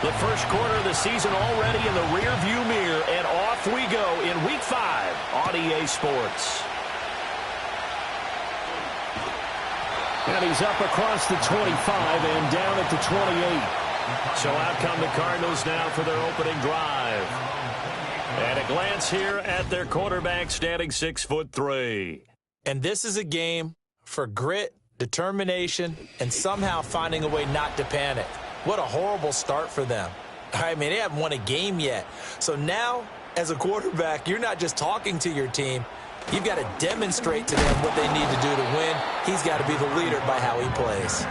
The first quarter of the season already in the rearview mirror, and off we go in Week 5 on EA Sports. And he's up across the 25 and down at the 28. So out come the Cardinals now for their opening drive. And a glance here at their quarterback standing 6'3". And this is a game for grit, determination, and somehow finding a way not to panic. What a horrible start for them. I mean, they haven't won a game yet. So now, as a quarterback, you're not just talking to your team. You've got to demonstrate to them what they need to do to win. He's got to be the leader by how he plays.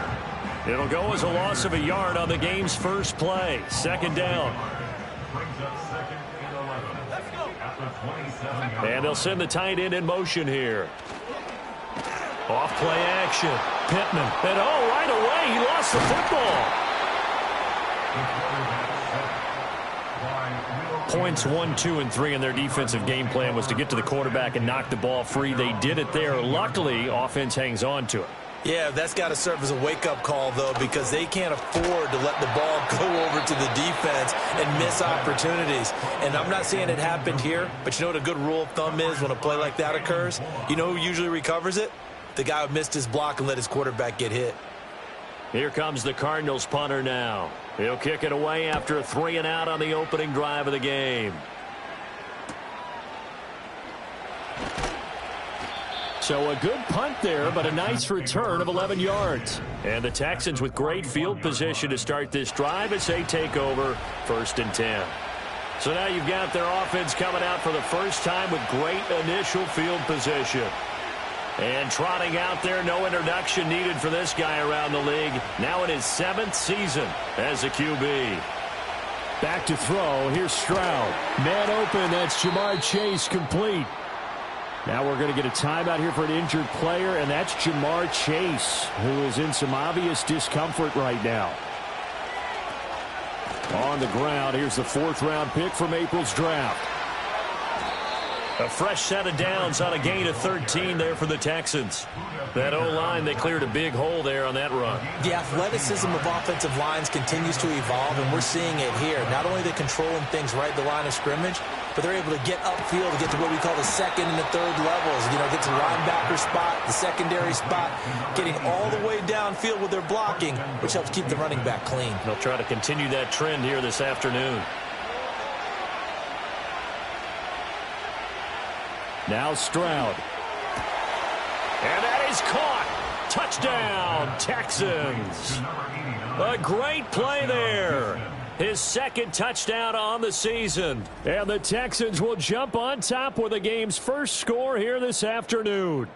It'll go as a loss of a yard on the game's first play. Second down. And they'll send the tight end in motion here. Off play action. Pittman. And right away, he lost the football. Points 1, 2, and 3 in their defensive game plan was to get to the quarterback and knock the ball free. They did it there. Luckily, offense hangs on to it. Yeah, that's got to serve as a wake-up call, though, because they can't afford to let the ball go over to the defense and miss opportunities. And I'm not saying it happened here, but you know what a good rule of thumb is when a play like that occurs? You know who usually recovers it? The guy who missed his block and let his quarterback get hit. Here comes the Cardinals punter now. He'll kick it away after a 3 and out on the opening drive of the game. So a good punt there, but a nice return of 11 yards. And the Texans with great field position to start this drive as they take over 1st and 10. So now you've got their offense coming out for the first time with great initial field position. And trotting out there, no introduction needed for this guy around the league. Now in his 7th season as a QB. Back to throw. Here's Stroud. Man open. That's Jamar Chase complete. Now we're going to get a timeout here for an injured player, and that's Jamar Chase, who is in some obvious discomfort right now. On the ground, here's the 4th-round pick from April's draft. A fresh set of downs on a gain of 13 there for the Texans. That O-line, they cleared a big hole there on that run. The athleticism of offensive lines continues to evolve, and we're seeing it here. Not only are they controlling things right at the line of scrimmage, but they're able to get upfield to get to what we call the 2nd and the 3rd levels. You know, get to the linebacker spot, the secondary spot, getting all the way downfield with their blocking, which helps keep the running back clean. They'll try to continue that trend here this afternoon. Now Stroud. And that is caught. Touchdown, Texans. A great play there. His 2nd touchdown on the season. And the Texans will jump on top with the game's first score here this afternoon.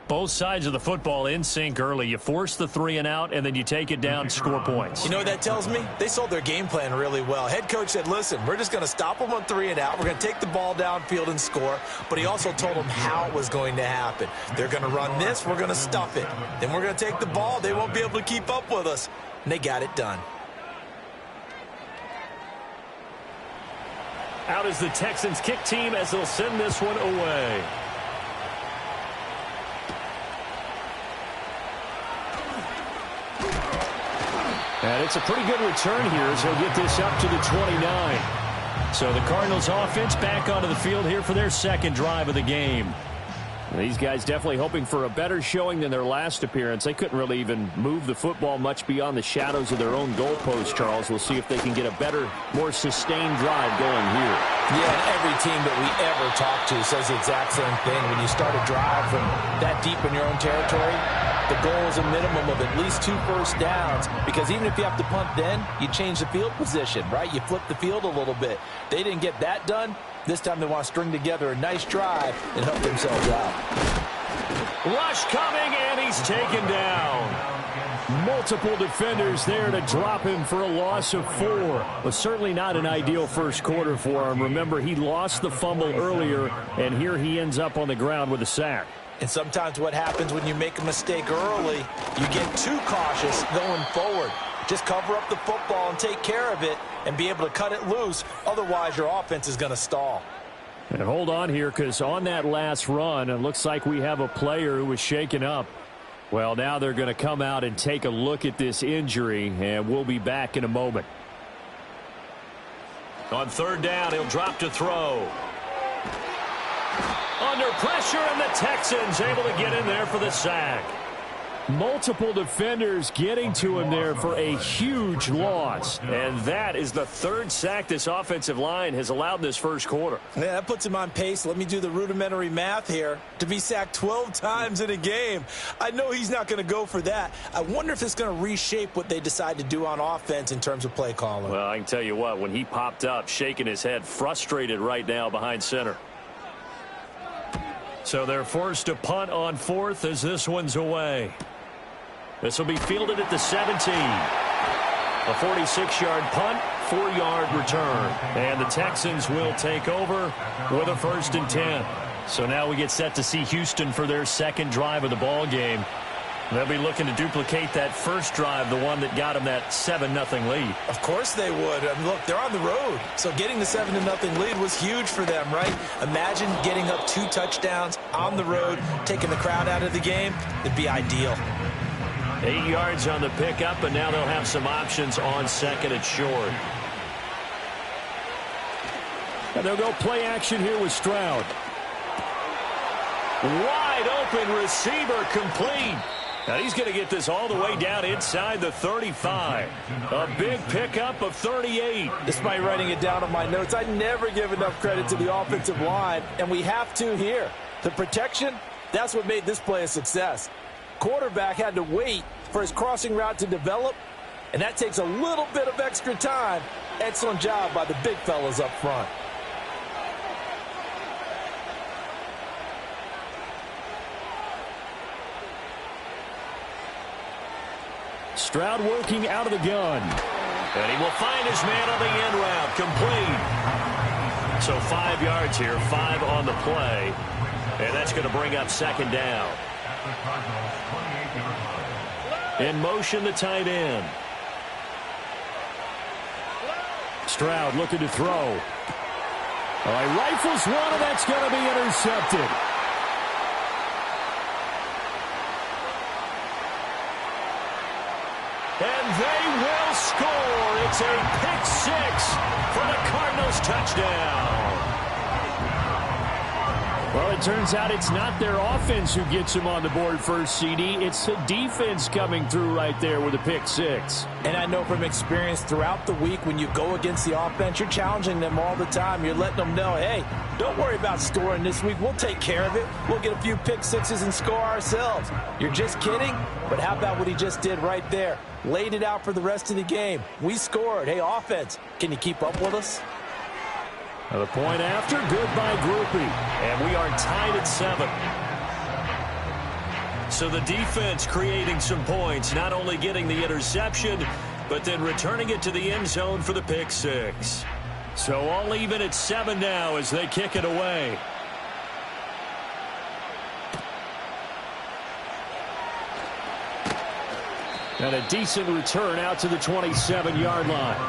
Both sides of the football in sync early. You force the 3 and out, and then you take it down, score points. You know what that tells me? They sold their game plan really well. Head coach said, listen, we're just going to stop them on 3 and out. We're going to take the ball downfield and score. But he also told them how it was going to happen. They're going to run this. We're going to stuff it. Then we're going to take the ball. They won't be able to keep up with us. And they got it done. Out is the Texans kick team as they'll send this one away. And it's a pretty good return here as he'll get this up to the 29. So the Cardinals offense back onto the field here for their 2nd drive of the game. These guys definitely hoping for a better showing than their last appearance. They couldn't really even move the football much beyond the shadows of their own goalpost, Charles. We'll see if they can get a better, more sustained drive going here. Yeah, and every team that we ever talk to says the exact same thing. When you start a drive from that deep in your own territory, the goal is a minimum of at least 2 first downs, because even if you have to punt then, you change the field position, right? You flip the field a little bit. They didn't get that done. This time they want to string together a nice drive and help themselves out. Rush coming, and he's taken down. Multiple defenders there to drop him for a loss of 4. But certainly not an ideal first quarter for him. Remember, he lost the fumble earlier, and here he ends up on the ground with a sack. And sometimes what happens when you make a mistake early, you get too cautious going forward. Just cover up the football and take care of it and be able to cut it loose. Otherwise, your offense is going to stall. And hold on here, because on that last run, it looks like we have a player who was shaken up. Well, now they're going to come out and take a look at this injury, and we'll be back in a moment. On third down, he'll drop to throw. Under pressure, and the Texans able to get in there for the sack. Multiple defenders getting to him there for a huge loss. And that is the third sack this offensive line has allowed this first quarter. Yeah, that puts him on pace. Let me do the rudimentary math here. To be sacked 12 times in a game, I know he's not going to go for that. I wonder if it's going to reshape what they decide to do on offense in terms of play calling. Well, I can tell you what, when he popped up, shaking his head, frustrated right now behind center. So they're forced to punt on fourth as this one's away. This will be fielded at the 17. A 46-yard punt, 4-yard return. And the Texans will take over with a 1st and 10. So now we get set to see Houston for their second drive of the ball game. They'll be looking to duplicate that first drive, the one that got them that 7-0 lead. Of course they would. I mean, look, they're on the road. So getting the 7-0 lead was huge for them, right? Imagine getting up 2 touchdowns on the road, taking the crowd out of the game. It'd be ideal. 8 yards on the pickup, and now they'll have some options on second and short. And they'll go play action here with Stroud. Wide open receiver complete. Now he's going to get this all the way down inside the 35. A big pickup of 38. Despite writing it down on my notes, I never give enough credit to the offensive line, and we have to here. The protection, that's what made this play a success. Quarterback had to wait for his crossing route to develop, and that takes a little bit of extra time. Excellent job by the big fellas up front. Stroud working out of the gun. And he will find his man on the end route. Complete. So 5 yards here, 5 on the play. And that's going to bring up second down. In motion, the tight end. Stroud looking to throw. All right, rifles one, and that's going to be intercepted. And they will score. It's a pick 6 for the Cardinals touchdown. Well, it turns out it's not their offense who gets them on the board first, CD. It's the defense coming through right there with a pick 6. And I know from experience throughout the week when you go against the offense, you're challenging them all the time. You're letting them know, hey, don't worry about scoring this week. We'll take care of it. We'll get a few pick 6s and score ourselves. You're just kidding? But how about what he just did right there? Laid it out for the rest of the game. We scored. Hey, offense, can you keep up with us? The point after, good by Groupie. And we are tied at 7. So the defense creating some points, not only getting the interception, but then returning it to the end zone for the pick 6. So all even at 7 now as they kick it away. And a decent return out to the 27-yard line.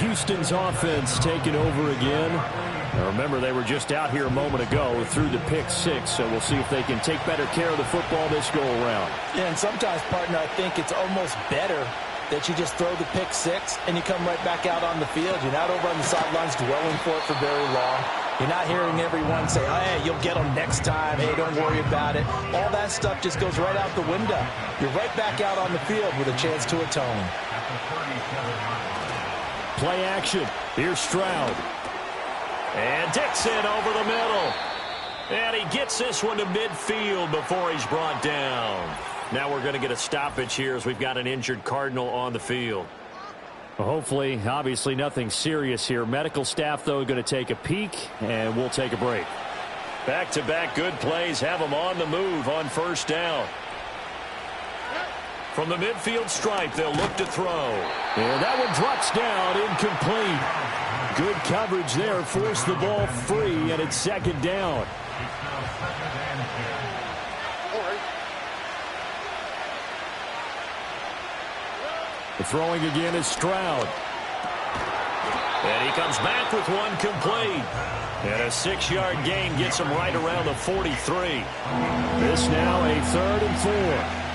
Houston's offense taking over again. Now remember, they were just out here a moment ago through the pick 6, so we'll see if they can take better care of the football this go-around. Yeah, and sometimes, partner, I think it's almost better that you just throw the pick 6 and you come right back out on the field. You're not over on the sidelines dwelling for it for very long. You're not hearing everyone say, oh, hey, you'll get them next time. Hey, don't worry about it. All that stuff just goes right out the window. You're right back out on the field with a chance to atone. Play action. Here's Stroud. And Dixon over the middle. And he gets this one to midfield before he's brought down. Now we're going to get a stoppage here as we've got an injured Cardinal on the field. Well, hopefully, obviously nothing serious here. Medical staff, though, going to take a peek, and we'll take a break. Back-to-back good plays have them on the move on first down. From the midfield stripe, they'll look to throw. And that one drops down, incomplete. Good coverage there, forced the ball free, and it's second down. The throwing again is Stroud. And he comes back with one complete. And a 6-yard gain gets him right around the 43. This now a 3rd and 4.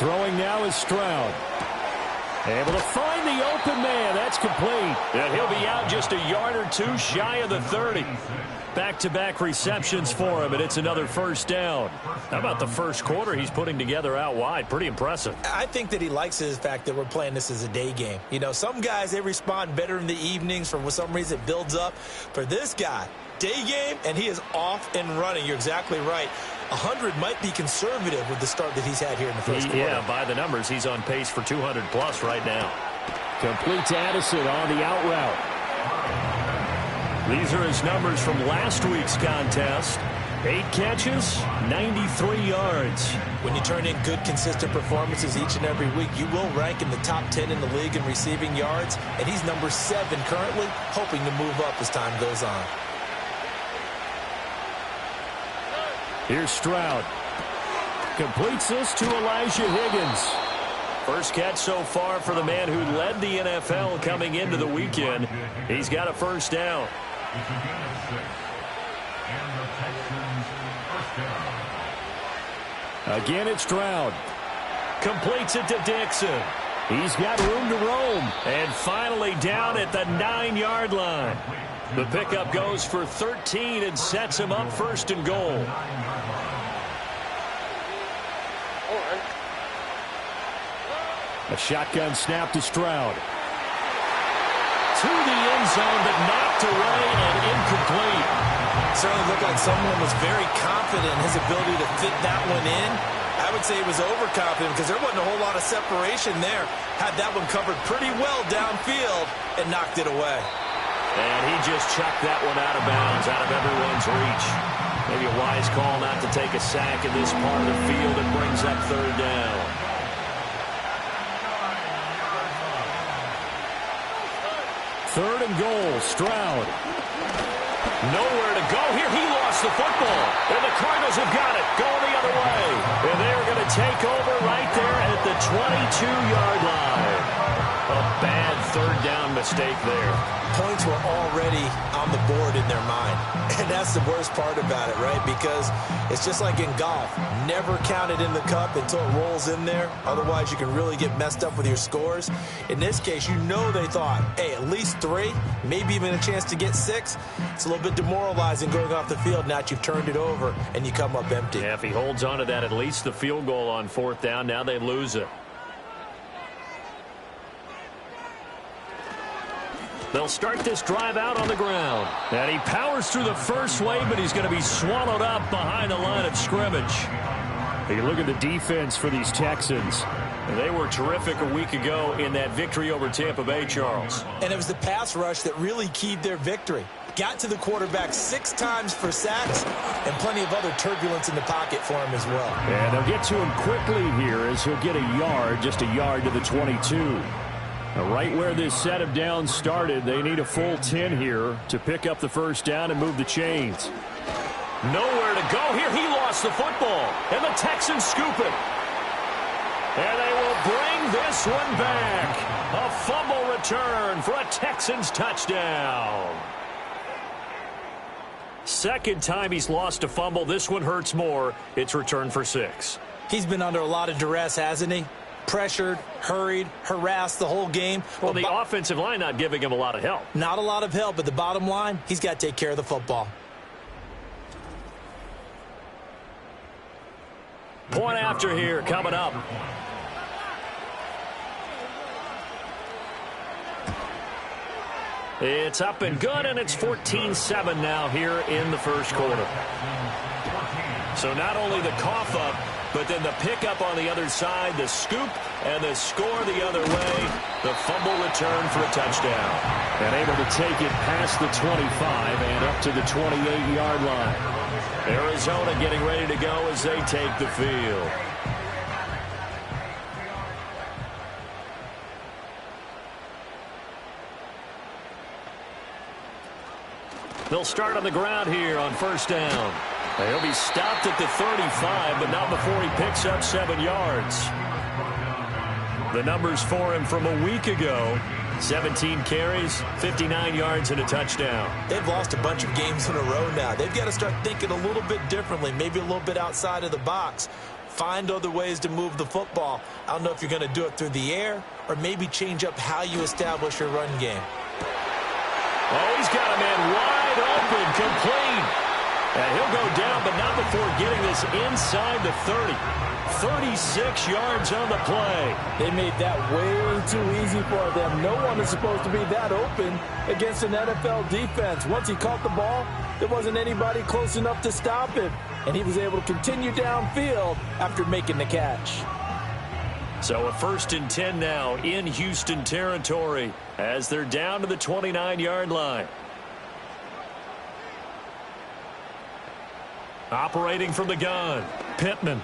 Throwing now is Stroud. Able to find the open man. That's complete. And he'll be out just a yard or two shy of the 30. Back-to-back receptions for him, and it's another first down. How about the first quarter he's putting together out wide? Pretty impressive. I think that he likes the fact that we're playing this as a day game. You know, some guys, they respond better in the evenings. For some reason, it builds up. For this guy, day game, and he is off and running. You're exactly right. 100 might be conservative with the start that he's had here in the first quarter. Yeah, by the numbers, he's on pace for 200-plus right now. Complete to Addison on the out route. These are his numbers from last week's contest. 8 catches, 93 yards. When you turn in good, consistent performances each and every week, you will rank in the top 10 in the league in receiving yards, and he's number 7 currently, hoping to move up as time goes on. Here's Stroud. Completes this to Elijah Higgins. First catch so far for the man who led the NFL coming into the weekend. He's got a first down. Again, it's Stroud. Completes it to Dixon. He's got room to roam. And finally down at the 9-yard line. The pickup goes for 13 and sets him up first and goal. A shotgun snap to Stroud. To the end zone, but knocked away and incomplete. Certainly looked like someone was very confident in his ability to fit that one in. I would say he was overconfident because there wasn't a whole lot of separation there. Had that one covered pretty well downfield and knocked it away. And he just chucked that one out of bounds, out of everyone's reach. Maybe a wise call not to take a sack in this part of the field. It brings up third down. Third and goal, Stroud. Nowhere to go here. He lost the football. And the Cardinals have got it. Going the other way. And they're going to take over right there at the 22-yard line. A bad third down mistake there. Points were already on the board in their mind. And that's the worst part about it, right? Because it's just like in golf. Never count it in the cup until it rolls in there. Otherwise, you can really get messed up with your scores. In this case, you know they thought, hey, at least 3, maybe even a chance to get 6. It's a little bit demoralizing going off the field now that you've turned it over and you come up empty. Yeah, if he holds on to that, at least the field goal on fourth down. Now they lose it. They'll start this drive out on the ground. And he powers through the first wave, but he's going to be swallowed up behind the line of scrimmage. You look at the defense for these Texans. They were terrific a week ago in that victory over Tampa Bay, Charles. And it was the pass rush that really keyed their victory. Got to the quarterback 6 times for sacks and plenty of other turbulence in the pocket for him as well. And they'll get to him quickly here as he'll get a yard, just a yard to the 22. Now, right where this set of downs started, they need a full 10 here to pick up the first down and move the chains. Nowhere to go here. He lost the football, and the Texans scoop it. And they will bring this one back. A fumble return for a Texans touchdown. Second time he's lost a fumble. This one hurts more. It's returned for 6. He's been under a lot of duress, hasn't he? Pressured, hurried, harassed the whole game. Well, the offensive line not giving him a lot of help. Not a lot of help, but the bottom line, he's got to take care of the football. Point after here coming up. It's up and good, and it's 14-7 now here in the first quarter. So not only the cough up, but then the pickup on the other side, the scoop, and the score the other way. The fumble return for a touchdown. And able to take it past the 25 and up to the 28-yard line. Arizona getting ready to go as they take the field. They'll start on the ground here on first down. He'll be stopped at the 35, but not before he picks up 7 yards. The numbers for him from a week ago: 17 carries, 59 yards, and a touchdown. They've lost a bunch of games in a row now. They've got to start thinking a little bit differently, maybe a little bit outside of the box. Find other ways to move the football. I don't know if you're going to do it through the air or maybe change up how you establish your run game. Oh, he's got a man wide open, complete. And he'll go down, but not before getting this inside the 30. 36 yards on the play. They made that way too easy for them. No one is supposed to be that open against an NFL defense. Once he caught the ball, there wasn't anybody close enough to stop him. And he was able to continue downfield after making the catch. So a 1st and 10 now in Houston territory as they're down to the 29-yard line. Operating from the gun, Pittman.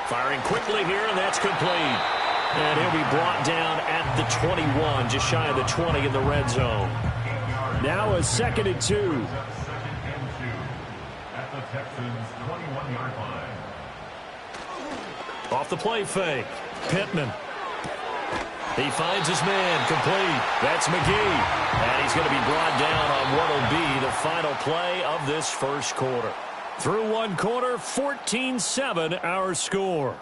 Firing quickly here, and that's complete. And he'll be brought down at the 21, just shy of the 20 in the red zone. Now a 2nd and 2. At the Texans' 21-yard line. Off the play fake, Pittman. He finds his man, complete. That's McGee. And he's going to be brought down on what will be the final play of this first quarter. Through one quarter, 14-7 our score.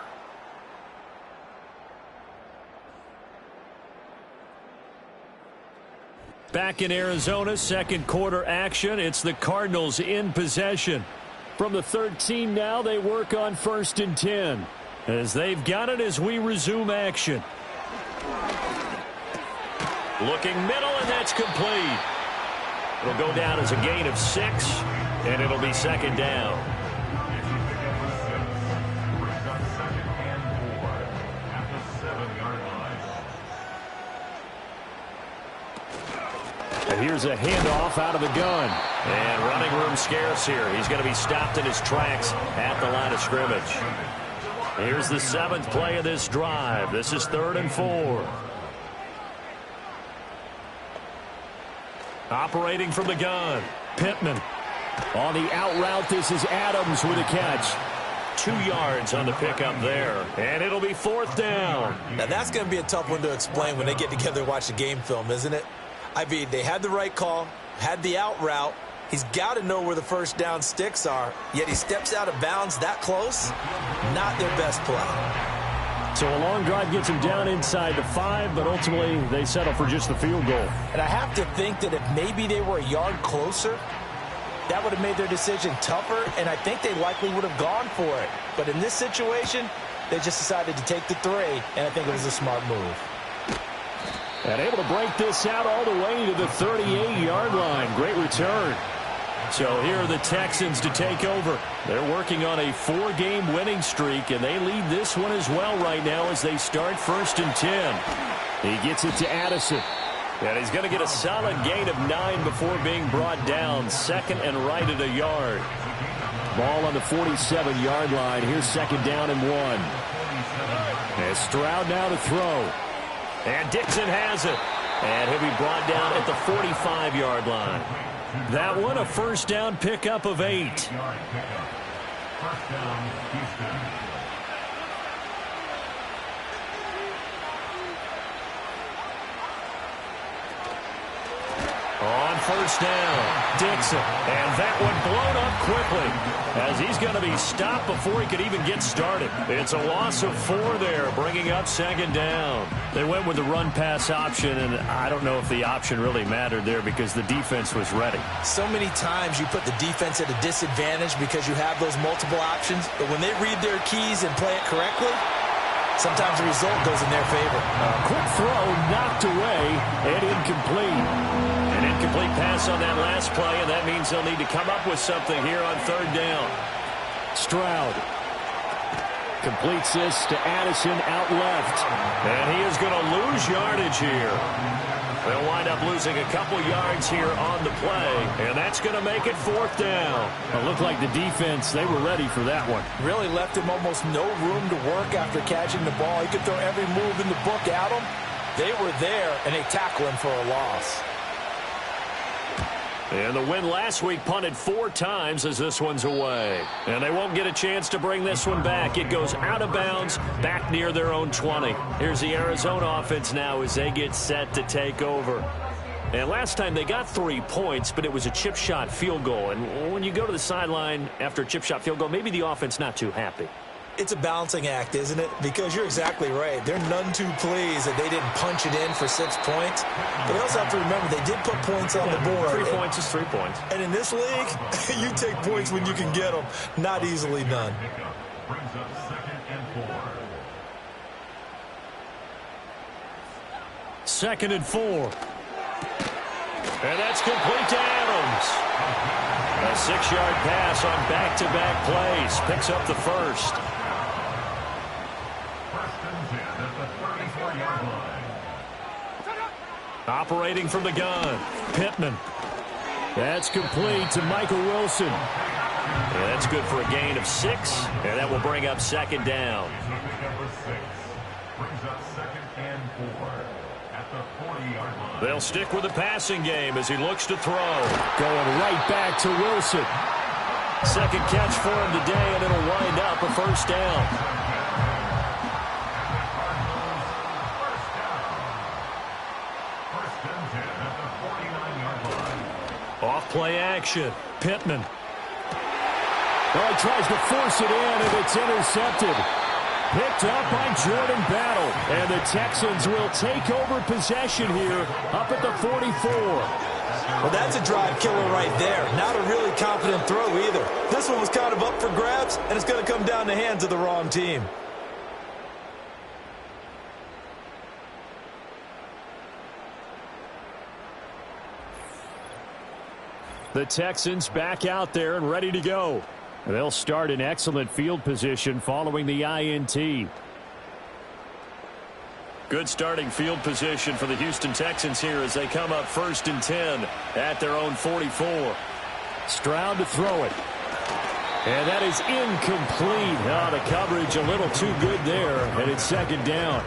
Back in Arizona, 2nd quarter action. It's the Cardinals in possession. From the 13 now, they work on 1st and 10. As they've got it as we resume action. Looking middle, and that's complete. It'll go down as a gain of 6, and it'll be 2nd down. And here's a handoff out of the gun. And running room scarce here. He's going to be stopped in his tracks at the line of scrimmage. Here's the 7th play of this drive. This is 3rd and 4. Operating from the gun, Pittman. On the out route, this is Adams with a catch. 2 yards on the pickup there. And it'll be 4th down. Now that's going to be a tough one to explain when they get together and watch the game film, isn't it? I mean, they had the right call, had the out route. He's got to know where the first down sticks are, yet he steps out of bounds that close. Not their best play. So a long drive gets him down inside the 5, but ultimately they settle for just the field goal. And I have to think that if maybe they were a yard closer, that would have made their decision tougher, and I think they likely would have gone for it. But in this situation, they just decided to take the 3, and I think it was a smart move. And able to break this out all the way to the 38-yard line. Great return. So here are the Texans to take over. They're working on a 4-game winning streak, and they lead this one as well right now as they start 1st and 10. He gets it to Addison. And he's going to get a solid gain of 9 before being brought down. 2nd and right at a yard. Ball on the 47-yard line. Here's 2nd down and 1. And Stroud now to throw. And Dixon has it. And he'll be brought down at the 45-yard line. That one, a 1st down pickup of 8. 1st down, Houston. On 1st down, Dixon. And that one blown up quickly as he's going to be stopped before he could even get started. It's a loss of 4 there, bringing up 2nd down. They went with the run-pass option, and I don't know if the option really mattered there because the defense was ready. So many times you put the defense at a disadvantage because you have those multiple options, but when they read their keys and play it correctly, sometimes the result goes in their favor. Quick throw knocked away and incomplete. An incomplete pass on that last play, and that means they'll need to come up with something here on 3rd down. Stroud completes this to Addison out left. And he is going to lose yardage here. They'll wind up losing a couple yards here on the play, and that's going to make it 4th down. It looked like the defense, they were ready for that one. Really left him almost no room to work after catching the ball. He could throw every move in the book at him. They were there, and they tackle him for a loss. And the win last week punted 4 times as this one's away. And they won't get a chance to bring this one back. It goes out of bounds back near their own 20. Here's the Arizona offense now as they get set to take over. And last time they got 3 points, but it was a chip shot field goal. And when you go to the sideline after a chip shot field goal, maybe the offense not too happy. It's a balancing act, isn't it? Because you're exactly right. They're none too pleased that they didn't punch it in for 6 points. But they also have to remember they did put points on the board. 3 points is 3 points. And in this league, you take points when you can get them. Not easily done. Brings up 2nd and 4. 2nd and 4. And that's complete to Adams. A 6-yard pass on back-to-back plays. Picks up the first. Operating from the gun, Pittman. That's complete to Michael Wilson. And that's good for a gain of 6, and that will bring up 2nd down. Number 6 brings up 2nd and 4 at the 40-yard line. They'll stick with the passing game as he looks to throw. Going right back to Wilson. Second catch for him today, and it'll wind up a first down. Off play action. Pittman. Well, he tries to force it in, and it's intercepted. Picked up by Jordan Battle. And the Texans will take over possession here up at the 44. Well, that's a drive killer right there. Not a really confident throw either. This one was kind of up for grabs, and it's going to come down the hands of the wrong team. The Texans back out there and ready to go. They'll start in excellent field position following the INT. Good starting field position for the Houston Texans here as they come up 1st and 10 at their own 44. Stroud to throw it. And that is incomplete. Oh, the coverage a little too good there, and it's 2nd down.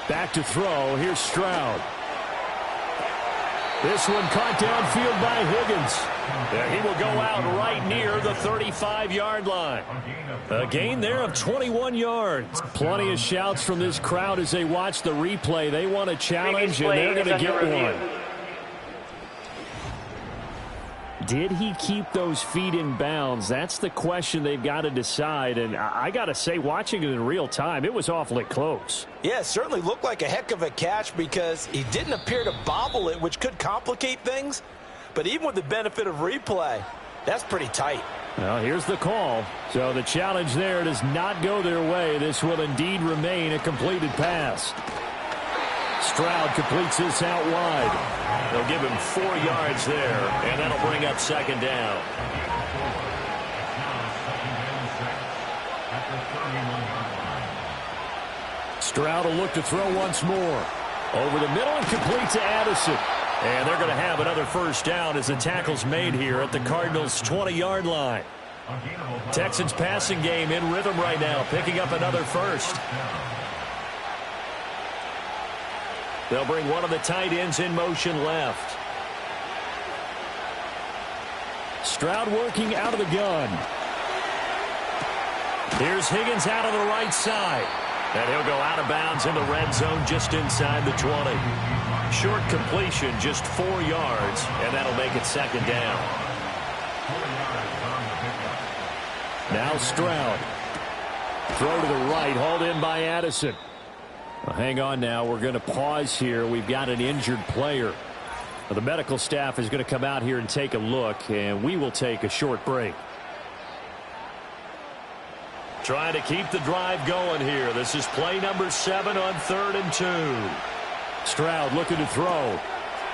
Back to throw. Here's Stroud. This one caught downfield by Higgins. Yeah, he will go out right near the 35-yard line. A gain there of 21 yards. Plenty of shouts from this crowd as they watch the replay. They want a challenge, and they're going to get one. Did he keep those feet in bounds? That's the question they've got to decide. And I got to say, watching it in real time, it was awfully close. Yeah, it certainly looked like a heck of a catch because he didn't appear to bobble it, which could complicate things. But even with the benefit of replay, that's pretty tight. Well, here's the call. So the challenge there does not go their way. This will indeed remain a completed pass. Stroud completes this out wide. They'll give him 4 yards there, and that'll bring up 2nd down. Stroud will look to throw once more. Over the middle and complete to Addison. And they're going to have another first down as the tackle's made here at the Cardinals' 20-yard line. Texans passing game in rhythm right now, picking up another first. They'll bring one of the tight ends in motion left. Stroud working out of the gun. Here's Higgins out on the right side. And he'll go out of bounds in the red zone just inside the 20. Short completion, just 4 yards, and that'll make it 2nd down. Now Stroud. Throw to the right, hauled in by Addison. Well, hang on now. We're going to pause here. We've got an injured player. Well, the medical staff is going to come out here and take a look, and we will take a short break. Trying to keep the drive going here. This is play number 7 on 3rd and 2. Stroud looking to throw.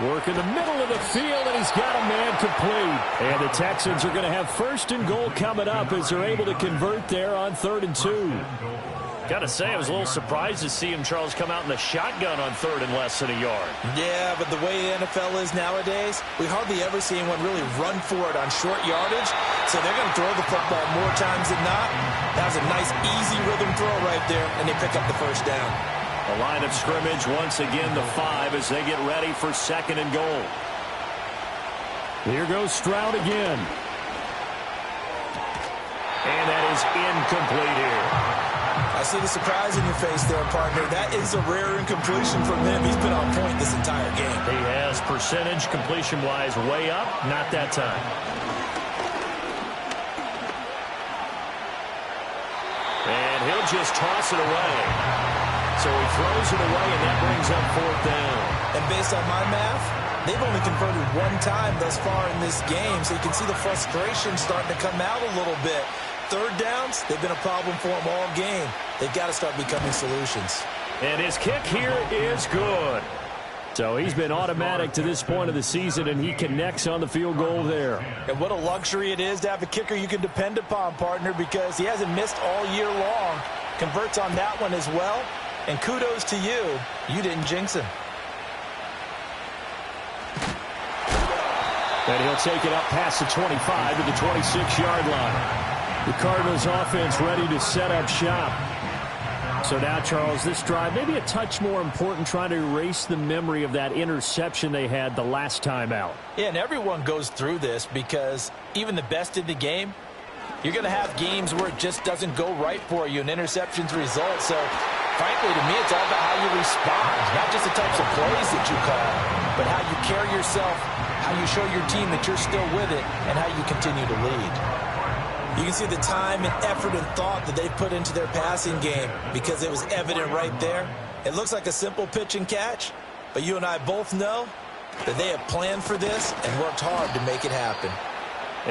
Work in the middle of the field, and he's got a man complete. And the Texans are going to have 1st and goal coming up as they're able to convert there on 3rd and 2. Got to say, I was a little surprised to see him, Charles, come out in the shotgun on 3rd and less than a yard. Yeah, but the way the NFL is nowadays, we hardly ever see anyone really run for it on short yardage. So they're going to throw the football more times than not. That was a nice, easy rhythm throw right there, and they pick up the first down. A line of scrimmage once again the 5 as they get ready for 2nd and goal. Here goes Stroud again. And that is incomplete here. I see the surprise in your face there, partner. That is a rare incompletion from him. He's been on point this entire game. He has percentage completion-wise way up, not that time. And he'll just toss it away. So he throws it away, and that brings up 4th down. And based on my math, they've only converted 1 time thus far in this game, so you can see the frustration starting to come out a little bit. 3rd downs, they've been a problem for them all game. They've got to start becoming solutions. And his kick here is good. So he's been automatic to this point of the season, and he connects on the field goal there. And what a luxury it is to have a kicker you can depend upon, partner, because he hasn't missed all year long. Converts on that one as well. And kudos to you. You didn't jinx him. And he'll take it up past the 25 to the 26-yard line. The Cardinals offense ready to set up shop. So now, Charles, this drive maybe a touch more important, trying to erase the memory of that interception they had the last time out. Yeah, and everyone goes through this because even the best in the game, you're going to have games where it just doesn't go right for you, and interceptions result. So, frankly, to me, it's all about how you respond, not just the types of plays that you call, but how you carry yourself, how you show your team that you're still with it, and how you continue to lead. You can see the time and effort and thought that they put into their passing game because it was evident right there. It looks like a simple pitch and catch, but you and I both know that they have planned for this and worked hard to make it happen.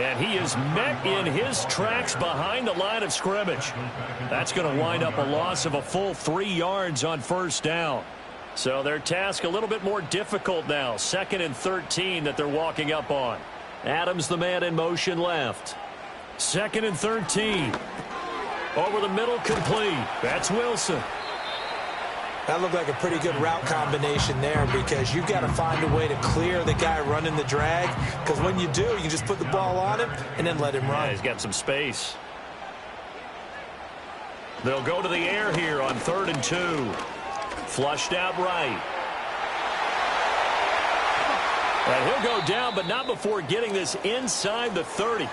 And he is met in his tracks behind the line of scrimmage. That's going to wind up a loss of a full 3 yards on 1st down. So their task a little bit more difficult now. 2nd and 13 that they're walking up on. Adams, the man in motion left. 2nd and 13. Over the middle, complete. That's Wilson. That looked like a pretty good route combination there because you've got to find a way to clear the guy running the drag, because when you do, you can just put the ball on him and then let him run. Yeah, he's got some space. They'll go to the air here on 3rd and 2. Flushed out right. And he'll go down, but not before getting this inside the 30.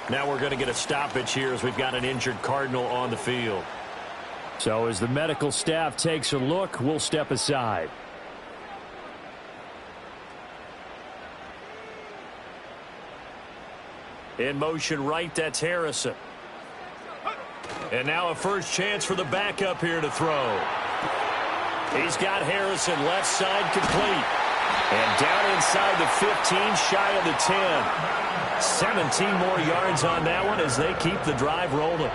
Now we're going to get a stoppage here as we've got an injured Cardinal on the field. So as the medical staff takes a look, we'll step aside. In motion right, that's Harrison. And now a first chance for the backup here to throw. He's got Harrison left side complete. And down inside the 15, shy of the 10. 17 more yards on that one as they keep the drive rolling.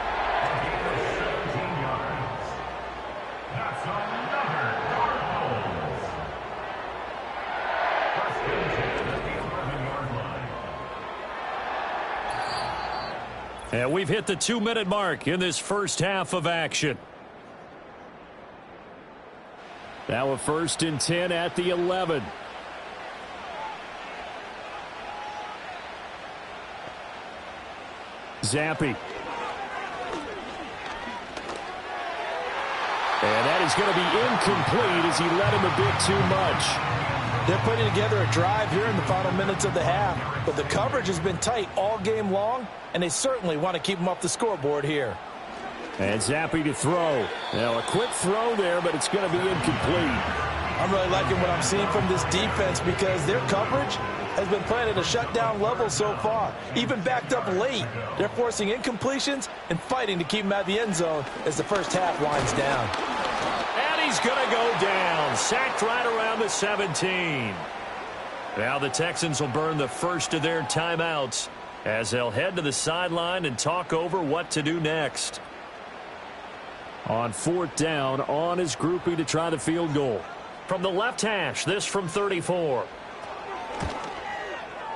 And we've hit the 2-minute mark in this first half of action. Now a 1st and 10 at the 11. Zampi. And that is going to be incomplete as he led him a bit too much. They're putting together a drive here in the final minutes of the half, but the coverage has been tight all game long, and they certainly want to keep them off the scoreboard here. And Zampi to throw. Now a quick throw there, but it's going to be incomplete. I'm really liking what I'm seeing from this defense because their coverage has been playing at a shutdown level so far. Even backed up late, they're forcing incompletions and fighting to keep them out of the end zone as the first half winds down. And he's going to go down. Sacked right around the 17. Now the Texans will burn the first of their timeouts as they'll head to the sideline and talk over what to do next. On 4th down, on his groupie to try the field goal. From the left hash, this from 34.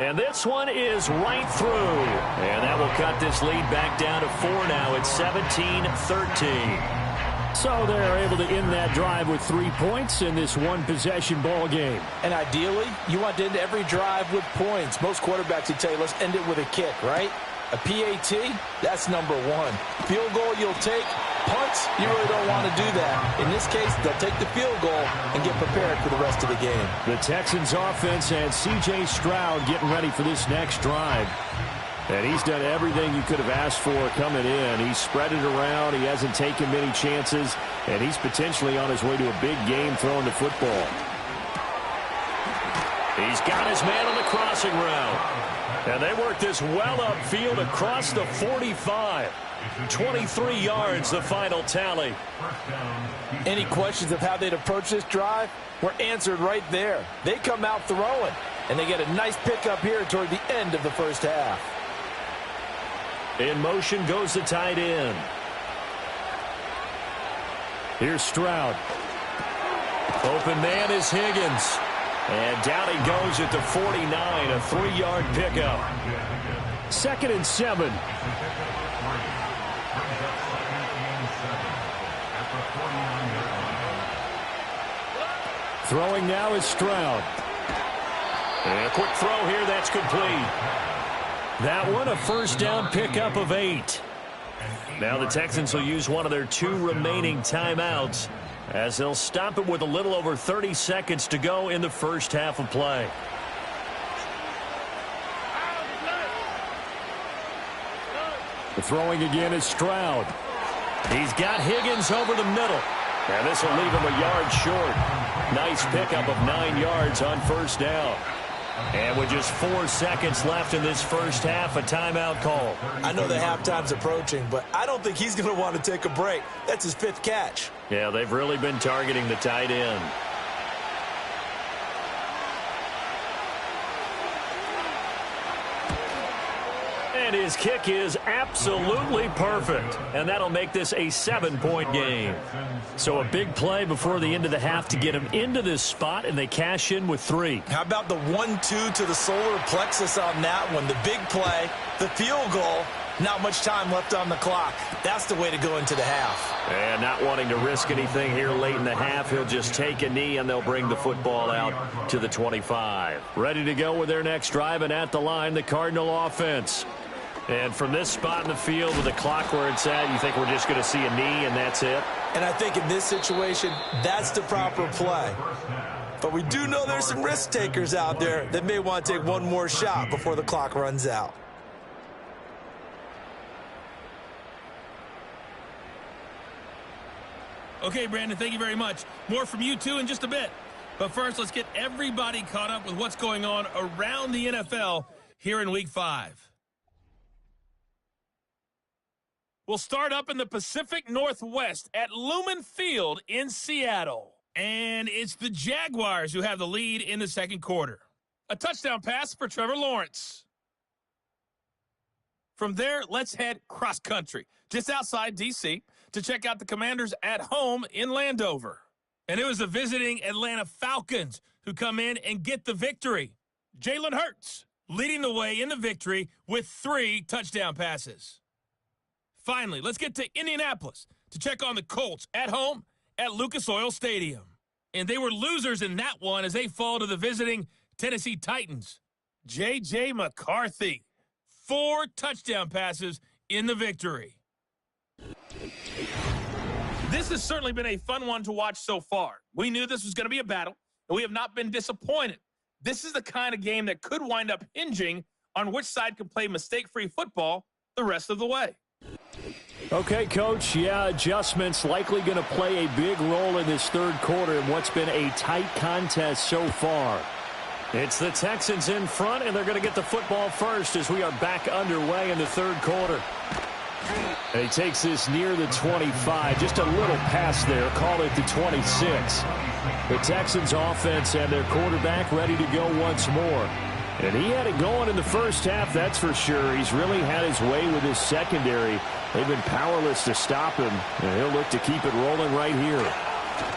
And this one is right through. And that will cut this lead back down to 4 now. It's 17-13. So they're able to end that drive with 3 points in this one-possession ball game. And ideally, you want to end every drive with points. Most quarterbacks would tell you, let's end it with a kick, right? A PAT, that's number 1. Field goal you'll take. Punts, you really don't want to do that. In this case, they'll take the field goal and get prepared for the rest of the game. The Texans offense and C.J. Stroud getting ready for this next drive. And he's done everything you could have asked for coming in. He's spread it around. He hasn't taken many chances. And he's potentially on his way to a big game throwing the football. He's got his man on the crossing route. And they work this well upfield across the 45. 23 yards, the final tally. Any questions of how they'd approach this drive were answered right there. They come out throwing, and they get a nice pickup here toward the end of the first half. In motion goes the tight end. Here's Stroud. Open man is Higgins. And down he goes at the 49, a 3-yard pickup. 2nd and 7. Throwing now is Stroud. And a quick throw here, that's complete. That one, a first down pickup of 8. Now the Texans will use one of their 2 remaining timeouts as they'll stop it with a little over 30 seconds to go in the first half of play. The throwing again is Stroud. He's got Higgins over the middle. And this will leave him a yard short. Nice pickup of 9 yards on first down. And with just 4 seconds left in this first half, a timeout call. I know the halftime's approaching, but I don't think he's going to want to take a break. That's his 5th catch. Yeah, they've really been targeting the tight end. And his kick is absolutely perfect. And that'll make this a 7-point game. So a big play before the end of the half to get him into this spot, and they cash in with 3. How about the 1-2 to the solar plexus on that one? The big play, the field goal, not much time left on the clock. That's the way to go into the half. And not wanting to risk anything here late in the half, he'll just take a knee, and they'll bring the football out to the 25. Ready to go with their next drive, and at the line, the Cardinal offense. And from this spot in the field with the clock where it's at, you think we're just going to see a knee and that's it? And I think in this situation, that's the proper play. But we do know there's some risk takers out there that may want to take one more shot before the clock runs out. Okay, Brandon, thank you very much. More from you, too, in just a bit. But first, let's get everybody caught up with what's going on around the NFL here in Week 5. We'll start up in the Pacific Northwest at Lumen Field in Seattle. And it's the Jaguars who have the lead in the second quarter. A touchdown pass for Trevor Lawrence. From there, let's head cross-country, just outside D.C., to check out the Commanders at home in Landover. And it was the visiting Atlanta Falcons who come in and get the victory. Jalen Hurts leading the way in the victory with 3 touchdown passes. Finally, let's get to Indianapolis to check on the Colts at home at Lucas Oil Stadium. And they were losers in that one as they fall to the visiting Tennessee Titans. J.J. McCarthy, 4 touchdown passes in the victory. This has certainly been a fun one to watch so far. We knew this was going to be a battle, and we have not been disappointed. This is the kind of game that could wind up hinging on which side can play mistake-free football the rest of the way. Okay, Coach, yeah, adjustments likely going to play a big role in this third quarter in what's been a tight contest so far. It's the Texans in front, and they're going to get the football first as we are back underway in the third quarter. And he takes this near the 25, just a little pass there, call it the 26. The Texans offense and their quarterback ready to go once more. And he had it going in the first half, that's for sure. He's really had his way with his secondary. They've been powerless to stop him, and he'll look to keep it rolling right here.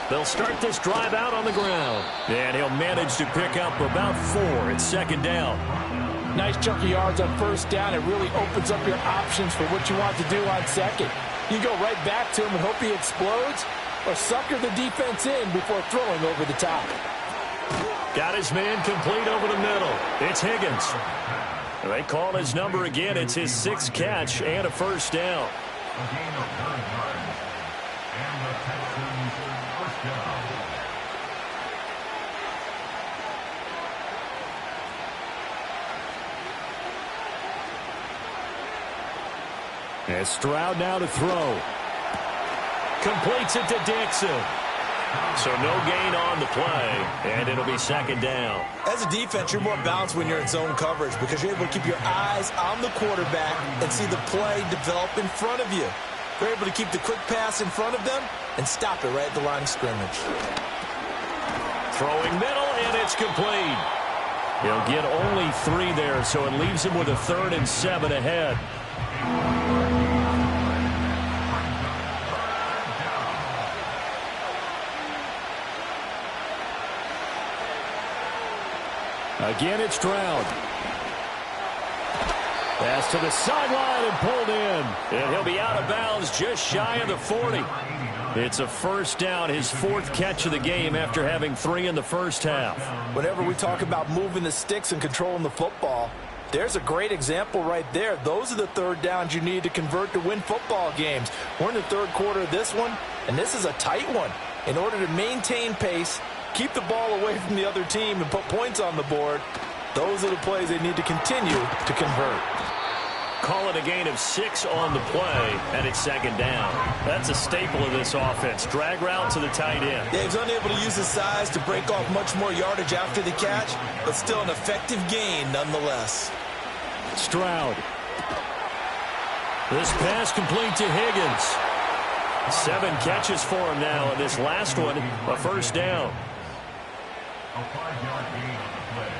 They'll start this drive out on the ground, and he'll manage to pick up about 4 at second down. Nice chunk of yards on first down. It really opens up your options for what you want to do on second. You go right back to him and hope he explodes, or sucker the defense in before throwing over the top. Got his man complete over the middle. It's Higgins. They call his number again. It's his 6th catch and a first down. A gain of 9 yards. And the Texans first down. And Stroud now to throw. Completes it to Dixon. So no gain on the play, and it'll be second down. As a defense, you're more balanced when you're in zone coverage because you're able to keep your eyes on the quarterback and see the play develop in front of you. You're able to keep the quick pass in front of them and stop it right at the line of scrimmage. Throwing middle, and it's complete. He'll get only 3 there, so it leaves him with a 3rd and 7 ahead. Again, it's Stroud. Pass to the sideline and pulled in. And he'll be out of bounds just shy of the 40. It's a first down, his 4th catch of the game after having 3 in the first half. Whenever we talk about moving the sticks and controlling the football, there's a great example right there. Those are the 3rd downs you need to convert to win football games. We're in the 3rd quarter of this one, and this is a tight one. In order to maintain pace, keep the ball away from the other team and put points on the board, those are the plays they need to continue to convert. Call it a gain of 6 on the play, and it's second down. That's a staple of this offense. Drag route to the tight end. Yeah, he's unable to use his size to break off much more yardage after the catch, but still an effective gain nonetheless. Stroud. This pass complete to Higgins. 7 catches for him now, and this last one, a first down. A 5-yard gain on the play.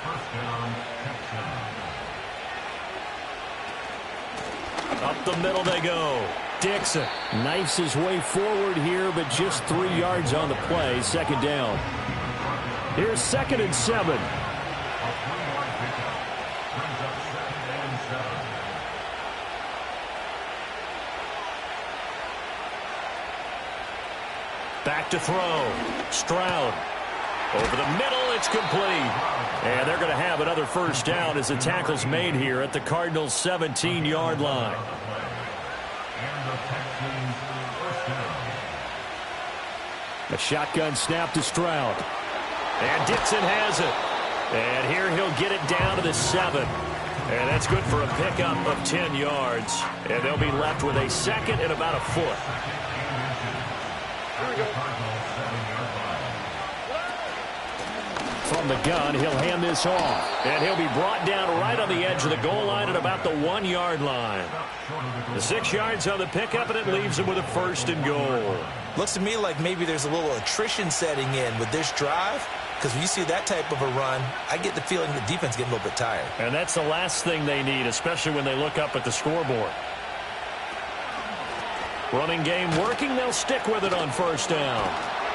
First down, Texans. Up the middle they go. Dixon knifes his way forward here, but just 3 yards on the play. Second down. Here's 2nd and 7. A 3-yard pickup brings up 2nd and 7. Back to throw. Stroud. Over the middle, it's complete. And they're going to have another first down as the tackle's made here at the Cardinals' 17-yard line. And the Texans first down. A shotgun snap to Stroud. And Dixon has it. And here he'll get it down to the 7. And that's good for a pickup of 10 yards. And they'll be left with a 2nd and about a foot. From the gun, he'll hand this off. And he'll be brought down right on the edge of the goal line at about the 1-yard line. The 6 yards on the pickup, and it leaves him with a 1st and goal. Looks to me like maybe there's a little attrition setting in with this drive, because when you see that type of a run, I get the feeling the defense getting a little bit tired. And that's the last thing they need, especially when they look up at the scoreboard. Running game working. They'll stick with it on first down.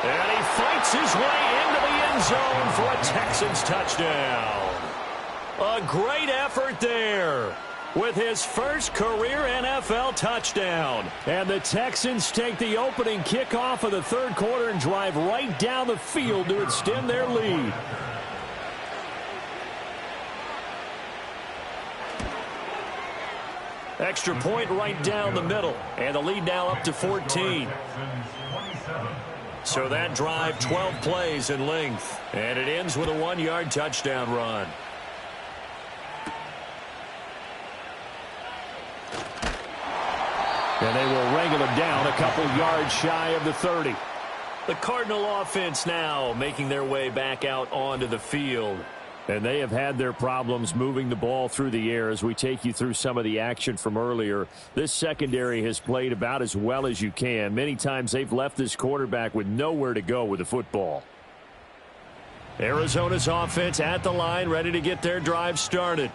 And he fights his way into the end zone for a Texans touchdown. A great effort there with his first career NFL touchdown. And the Texans take the opening kickoff of the 3rd quarter and drive right down the field to extend their lead. Extra point right down the middle. And the lead now up to 14. So that drive, 12 plays in length. And it ends with a 1-yard touchdown run. And they will wrangle him down a couple yards shy of the 30. The Cardinal offense now making their way back out onto the field. And they have had their problems moving the ball through the air as we take you through some of the action from earlier. This secondary has played about as well as you can. Many times they've left this quarterback with nowhere to go with the football. Arizona's offense at the line, ready to get their drive started.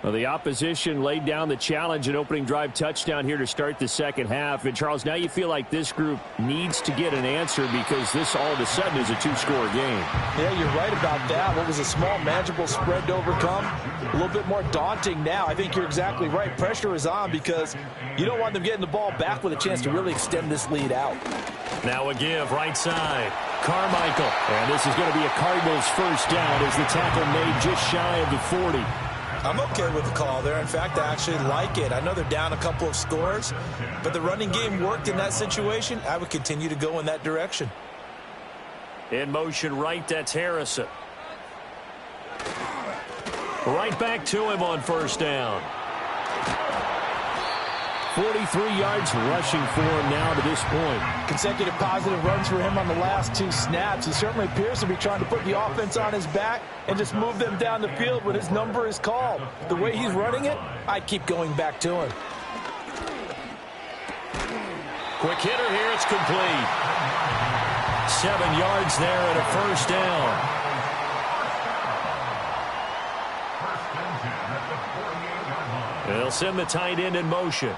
Well, the opposition laid down the challenge and opening drive touchdown here to start the second half. And, Charles, now you feel like this group needs to get an answer because this all of a sudden is a 2-score game. Yeah, you're right about that. What was a small, manageable spread to overcome? A little bit more daunting now. I think you're exactly right. Pressure is on because you don't want them getting the ball back with a chance to really extend this lead out. Now a give right side. Carmichael. And this is going to be a Cardinals first down as the tackle made just shy of the 40. I'm okay with the call there. In fact, I actually like it. I know they're down a couple of scores, but the running game worked in that situation. I would continue to go in that direction. In motion right, that's Harrison. Right back to him on first down. 43 yards rushing for him now to this point. Consecutive positive runs for him on the last 2 snaps. He certainly appears to be trying to put the offense on his back and just move them down the field when his number is called. The way he's running it, I keep going back to him. Quick hitter here, it's complete. 7 yards there and a first down. They'll send the tight end in motion.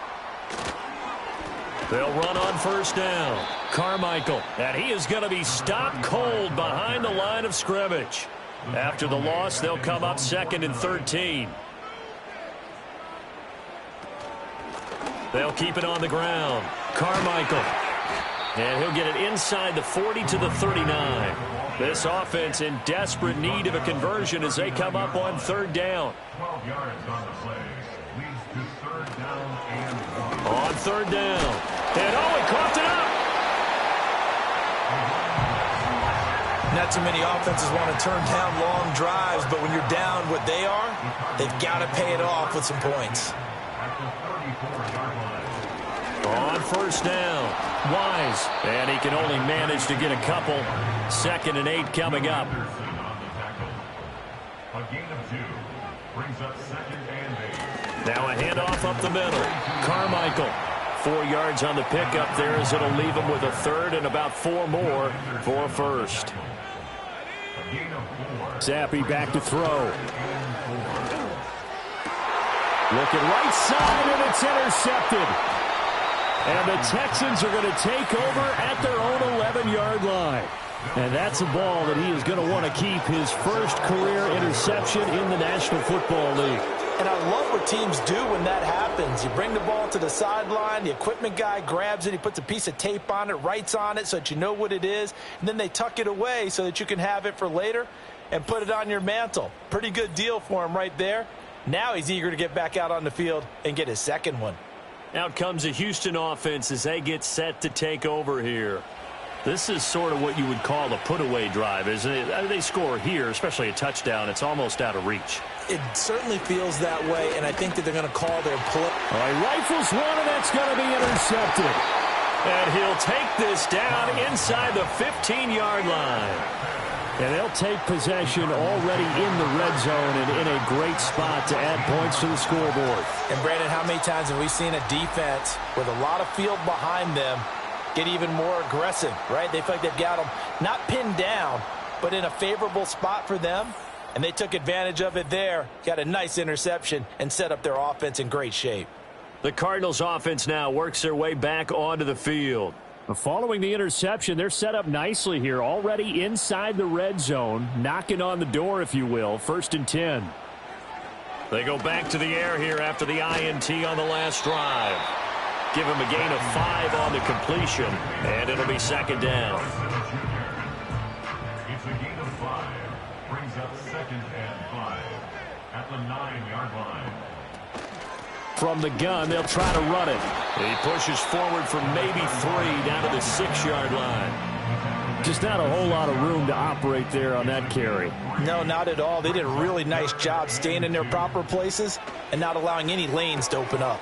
They'll run on first down. Carmichael, and he is going to be stopped cold behind the line of scrimmage. After the loss, they'll come up 2nd and 13. They'll keep it on the ground. Carmichael, and he'll get it inside the 40 to the 39. This offense in desperate need of a conversion as they come up on 3rd down. 12 yards on the play. Leads to 3rd down and 1. On 3rd down. And he coughed it up. Not too many offenses want to turn down long drives, but when you're down what they are, they've got to pay it off with some points. At the 34-yard line. On 1st down. Wise. And he can only manage to get a couple. 2nd and 8 coming up. Anderson on the tackle. A gain of 2. Brings up 2nd and 8. Now a handoff up the middle. Carmichael. 4 yards on the pickup there as it'll leave him with a 3rd and about 4 more for a first. A gain of 4. Zappi back to throw. Looking right side, and it's intercepted. And the Texans are going to take over at their own 11-yard line. And that's a ball that he is going to want to keep his first career interception in the National Football League. And I love what teams do when that happens. You bring the ball to the sideline, the equipment guy grabs it, he puts a piece of tape on it, writes on it so that you know what it is, and then they tuck it away so that you can have it for later and put it on your mantle. Pretty good deal for him right there. Now he's eager to get back out on the field and get his 2nd one. Out comes the Houston offense as they get set to take over here. This is sort of what you would call a put-away drive, isn't it? I mean, they score here, especially a touchdown. It's almost out of reach. It certainly feels that way, and I think that they're going to call their play. All right, rifles one, and that's going to be intercepted. And he'll take this down inside the 15-yard line. And they'll take possession already in the red zone and in a great spot to add points to the scoreboard. And, Brandon, how many times have we seen a defense with a lot of field behind them get even more aggressive, right? They feel like they've got them not pinned down, but in a favorable spot for them. And they took advantage of it there, got a nice interception, and set up their offense in great shape. The Cardinals offense now works their way back onto the field. Following the interception, they're set up nicely here, already inside the red zone, knocking on the door, if you will, 1st and 10. They go back to the air here after the INT on the last drive. Give him a gain of 5 on the completion, and it'll be 2nd down. It's a gain of 5. Brings up 2nd and 5 at the 9-yard line. From the gun, they'll try to run it. He pushes forward for maybe 3 down to the 6-yard line. Just not a whole lot of room to operate there on that carry. No, not at all. They did a really nice job staying in their proper places and not allowing any lanes to open up.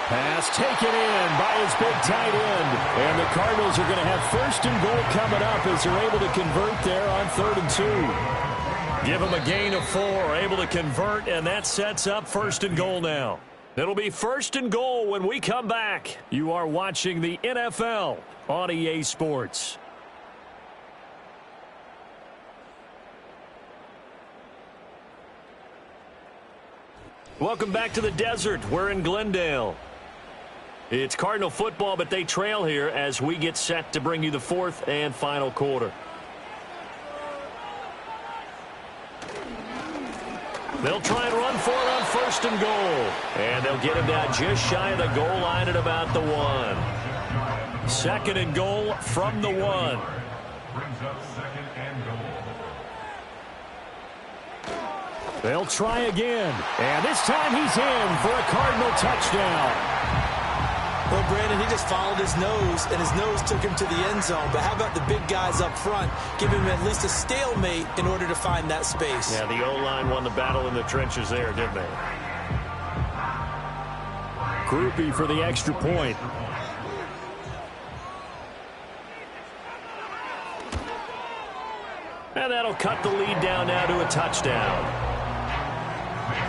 Pass taken in by his big tight end. And the Cardinals are going to have 1st and goal coming up as they're able to convert there on 3rd and 2. Give them a gain of 4, able to convert, and that sets up 1st and goal now. It'll be 1st and goal when we come back. You are watching the NFL on EA Sports. Welcome back to the desert. We're in Glendale. It's Cardinal football, but they trail here as we get set to bring you the 4th and final quarter. They'll try and run for it on 1st and goal. And they'll get him down just shy of the goal line at about the 1. 2nd and goal from the 1. Brings up 2nd and goal. They'll try again. And this time he's in for a Cardinal touchdown. Well, Brandon, he just followed his nose, and his nose took him to the end zone. But how about the big guys up front? Give him at least a stalemate in order to find that space. Yeah, the O-line won the battle in the trenches there, didn't they? Groupie for the extra point. And that'll cut the lead down now to a touchdown.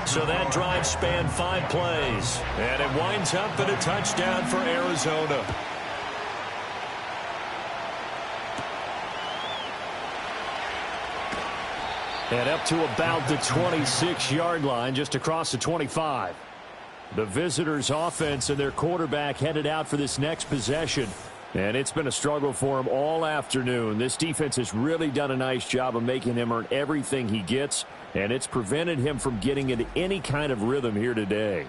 So that drive spanned 5 plays. And it winds up in a touchdown for Arizona. And up to about the 26-yard line, just across the 25. The visitors' offense and their quarterback headed out for this next possession. And it's been a struggle for him all afternoon. This defense has really done a nice job of making him earn everything he gets, and it's prevented him from getting into any kind of rhythm here today.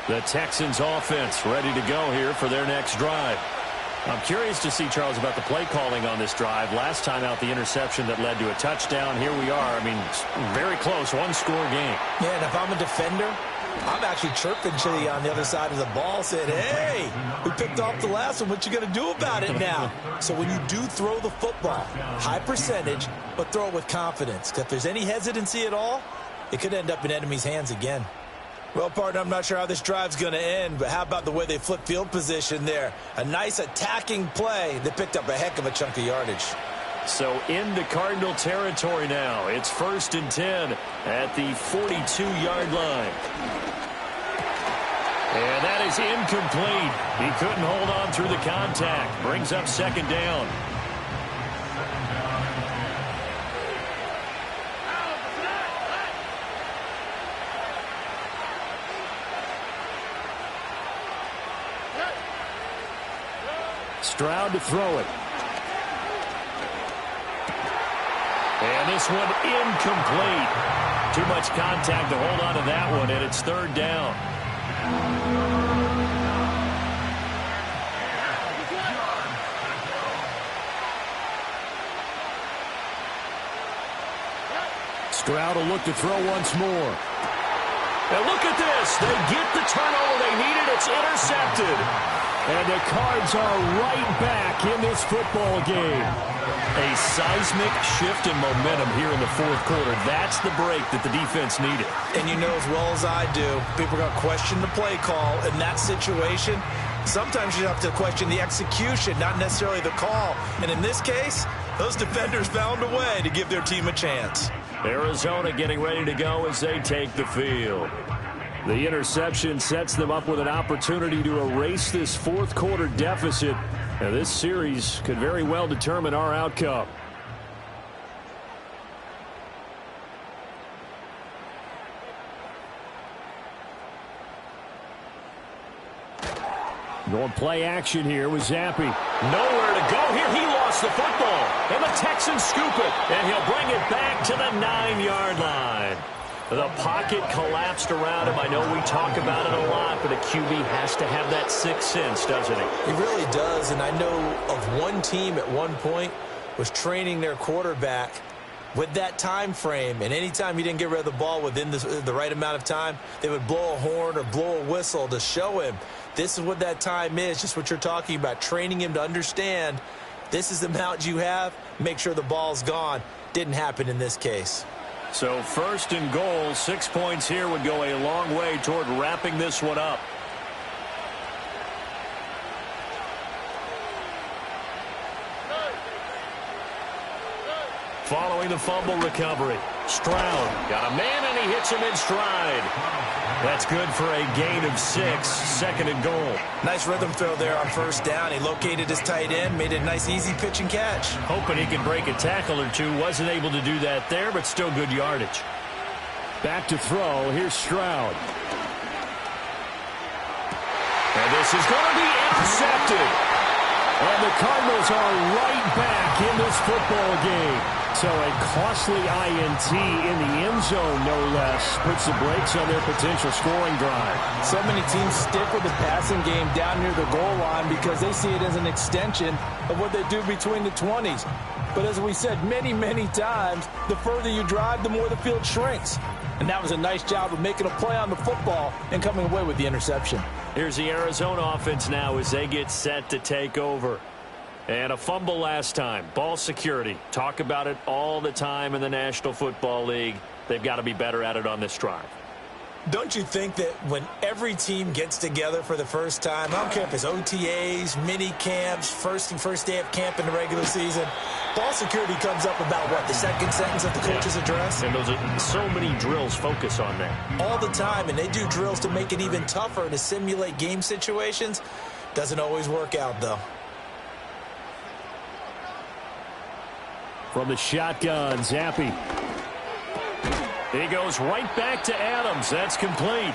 The Texans' offense ready to go here for their next drive. I'm curious to see, Charles, about the play calling on this drive. Last time out, the interception that led to a touchdown. Here we are. I mean, very close, one-score game. Yeah, and if I'm a defender, I'm actually chirping to you on the other side of the ball, saying, hey, we picked off the last one. What you going to do about it now? So when you do throw the football, high percentage, but throw it with confidence. Because if there's any hesitancy at all, it could end up in enemy's hands again. Well, partner, I'm not sure how this drive's going to end, but how about the way they flip field position there? A nice attacking play that picked up a heck of a chunk of yardage. So into Cardinal territory now. It's 1st and 10 at the 42-yard line. And that is incomplete. He couldn't hold on through the contact. Brings up 2nd down. Stroud to throw it. And this one incomplete. Too much contact to hold on to that one, and it's 3rd down. Stroud will look to throw once more. And look at this. They get the turnover they needed. It's intercepted. And the Cards are right back in this football game. A seismic shift in momentum here in the 4th quarter. That's the break that the defense needed. And you know as well as I do, people are going to question the play call in that situation. Sometimes you have to question the execution, not necessarily the call. And in this case, those defenders found a way to give their team a chance. Arizona getting ready to go as they take the field. The interception sets them up with an opportunity to erase this 4th quarter deficit. And this series could very well determine our outcome. Going play action here with Zappi. Nowhere to go here. He lost the football. And the Texans scoop it. And he'll bring it back to the 9-yard line. The pocket collapsed around him. I know we talk about it a lot, but a QB has to have that 6th sense, doesn't he? He really does, and I know of one team at one point was training their quarterback with that time frame, and anytime he didn't get rid of the ball within the right amount of time, they would blow a horn or blow a whistle to show him this is what that time is, just what you're talking about, training him to understand this is the amount you have, make sure the ball's gone. Didn't happen in this case. So 1st and goal, 6 points here would go a long way toward wrapping this one up. Following the fumble recovery, Stroud got a man and he hits him in stride. That's good for a gain of 6, 2nd and goal. Nice rhythm throw there on 1st down. He located his tight end, made it a nice easy pitch and catch. Hoping he could break a tackle or two. Wasn't able to do that there, but still good yardage. Back to throw. Here's Stroud. And this is going to be intercepted. And the Cardinals are right back in this football game. So a costly INT in the end zone, no less, puts the brakes on their potential scoring drive. So many teams stick with the passing game down near the goal line because they see it as an extension of what they do between the 20s. But as we said many, many times, the further you drive, the more the field shrinks. And that was a nice job of making a play on the football and coming away with the interception. Here's the Arizona offense now as they get set to take over. And a fumble last time. Ball security. Talk about it all the time in the National Football League. They've got to be better at it on this drive. Don't you think that when every team gets together for the first time, I don't care if it's OTAs, mini camps, first day of camp in the regular season, ball security comes up about what, the second sentence of the coach's address? And those are so many drills focus on that. All the time, and they do drills to make it even tougher to simulate game situations. Doesn't always work out, though. From the shotgun, Zappi. He goes right back to Adams. That's complete.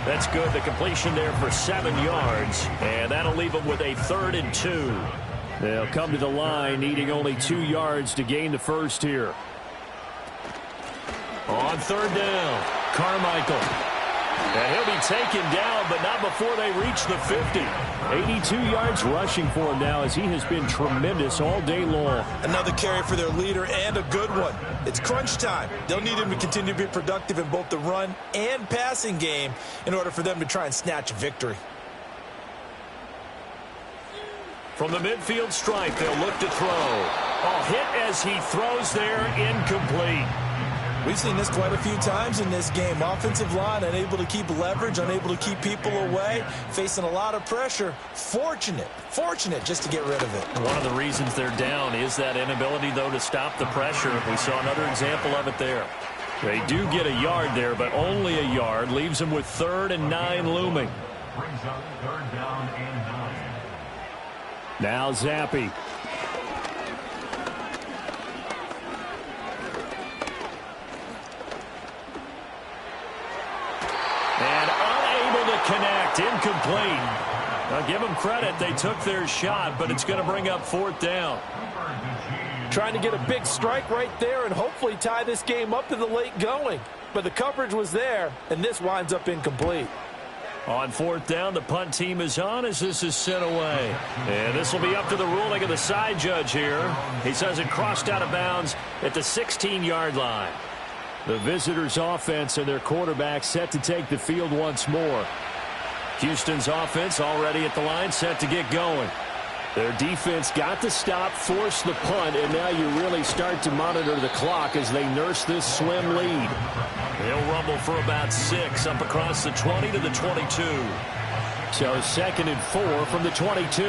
That's good. The completion there for 7 yards. And that'll leave them with a 3rd and 2. They'll come to the line, needing only 2 yards to gain the first here. On 3rd down, Carmichael. And he'll be taken down, but not before they reach the 50. 82 yards rushing for him now as he has been tremendous all day long. Another carry for their leader and a good one. It's crunch time. They'll need him to continue to be productive in both the run and passing game in order for them to try and snatch a victory. From the midfield stripe, they'll look to throw. A hit as he throws there, incomplete. We've seen this quite a few times in this game. Offensive line unable to keep leverage, unable to keep people away, facing a lot of pressure. Fortunate just to get rid of it. One of the reasons they're down is that inability, though, to stop the pressure. We saw another example of it there. They do get a yard there, but only a yard. Leaves them with 3rd and 9 looming. Brings up 3rd down and 9. Now Zappi. Connect, incomplete. Now give them credit, they took their shot, but it's going to bring up 4th down. Trying to get a big strike right there and hopefully tie this game up in the late going. But the coverage was there, and this winds up incomplete. On 4th down, the punt team is on as this is sent away. And this will be up to the ruling of the side judge here. He says it crossed out of bounds at the 16-yard line. The visitors' offense and their quarterback set to take the field once more. Houston's offense already at the line, set to get going. Their defense got the stop, forced the punt, and now you really start to monitor the clock as they nurse this slim lead. They'll rumble for about 6 up across the 20 to the 22. So 2nd and 4 from the 22.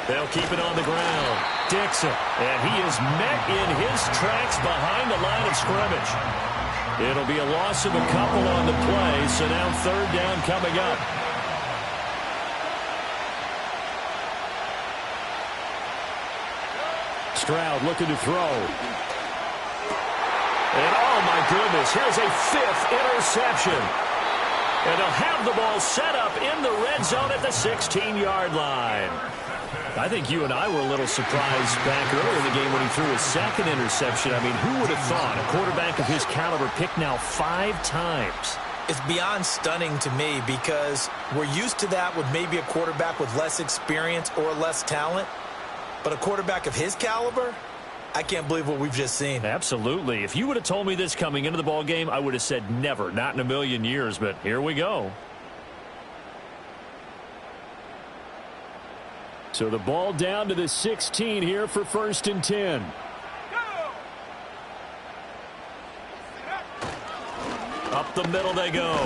They'll keep it on the ground. Dixon, and he is met in his tracks behind the line of scrimmage. It'll be a loss of a couple on the play, so now 3rd down coming up. Stroud looking to throw. And oh my goodness, here's a 5th interception. And they'll have the ball set up in the red zone at the 16-yard line. I think you and I were a little surprised back earlier in the game when he threw his 2nd interception. I mean, who would have thought a quarterback of his caliber picked now 5 times? It's beyond stunning to me because we're used to that with maybe a quarterback with less experience or less talent. But a quarterback of his caliber, I can't believe what we've just seen. Absolutely. If you would have told me this coming into the ball game, I would have said never, not in a million years. But here we go. So the ball down to the 16 here for 1st and 10. Up the middle they go.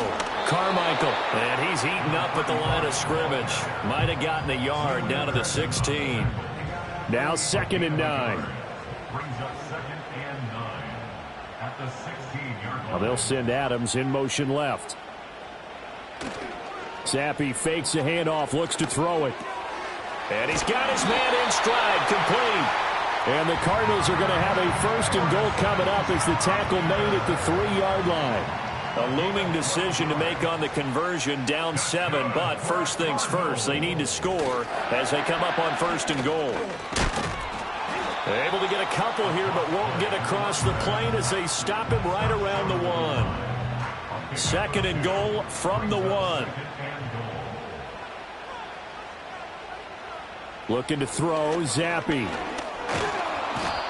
Carmichael, and he's eaten up at the line of scrimmage. Might have gotten a yard down to the 16. Now 2nd and 9. Brings up 2nd and 9 at the 16-yard line. Well, they'll send Adams in motion left. Zappi fakes a handoff, looks to throw it. And he's got his man in stride, complete. And the Cardinals are going to have a 1st and goal coming up as the tackle made at the 3-yard line. A looming decision to make on the conversion, down 7, but first things first, they need to score as they come up on 1st and goal. They're able to get a couple here, but won't get across the plane as they stop him right around the 1. 2nd and goal from the 1. Looking to throw, Zappi.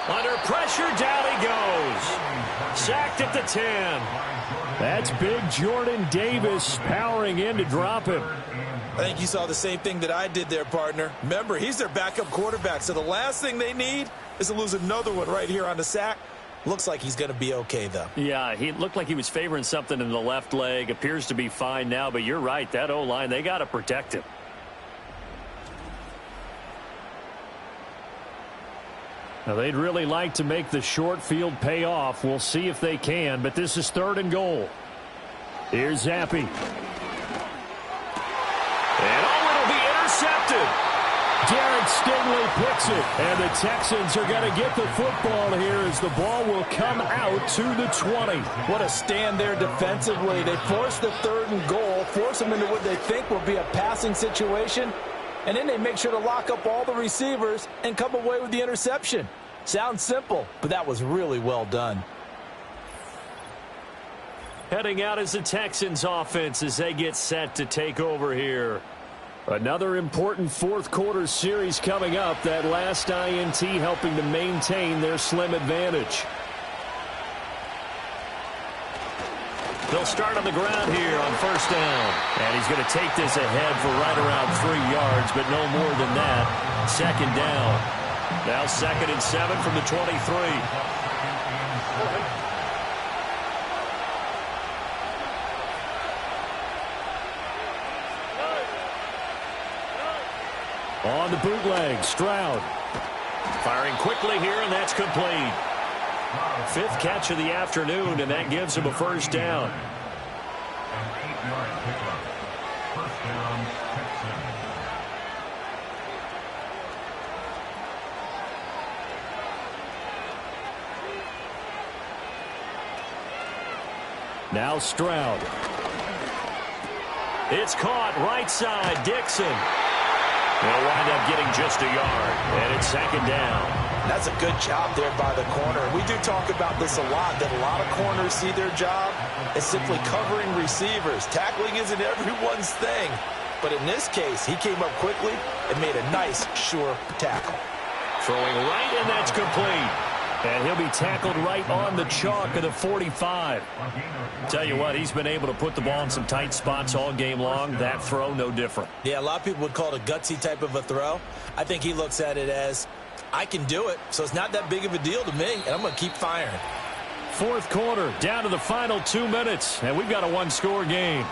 Under pressure, down he goes. Sacked at the 10. That's big Jordan Davis powering in to drop him. I think you saw the same thing that I did there, partner. Remember, he's their backup quarterback, so the last thing they need is to lose another one right here on the sack. Looks like he's going to be okay, though. Yeah, he looked like he was favoring something in the left leg. Appears to be fine now, but you're right. That O-line, they got to protect him. Now, they'd really like to make the short field pay off. We'll see if they can, but this is 3rd and goal. Here's Zappi. And it'll be intercepted. Garrett Stingley picks it, and the Texans are going to get the football here as the ball will come out to the 20. What a stand there defensively. They force the 3rd and goal, force them into what they think will be a passing situation, and then they make sure to lock up all the receivers and come away with the interception. Sounds simple, but that was really well done. Heading out is the Texans offense as they get set to take over here. Another important 4th quarter series coming up. That last INT helping to maintain their slim advantage. They'll start on the ground here on 1st down. And he's going to take this ahead for right around 3 yards, but no more than that. 2nd down. Now 2nd and 7 from the 23. On the bootleg, Stroud. Firing quickly here, and that's complete. 5th catch of the afternoon, and that gives him a 1st down. An 8-yard pickup. 1st down, Texans. Now Stroud. It's caught right side, Dixon. They'll wind up getting just a yard, and it's 2nd down. That's a good job there by the corner. We do talk about this a lot, that a lot of corners see their job as simply covering receivers. Tackling isn't everyone's thing. But in this case, he came up quickly and made a nice, sure tackle. Throwing right, and that's complete. And he'll be tackled right on the chalk of the 45. Tell you what, he's been able to put the ball in some tight spots all game long. That throw, no different. Yeah, a lot of people would call it a gutsy type of a throw. I think he looks at it as, I can do it, so it's not that big of a deal to me, and I'm going to keep firing. 4th quarter, down to the final 2 minutes, and we've got a 1-score game.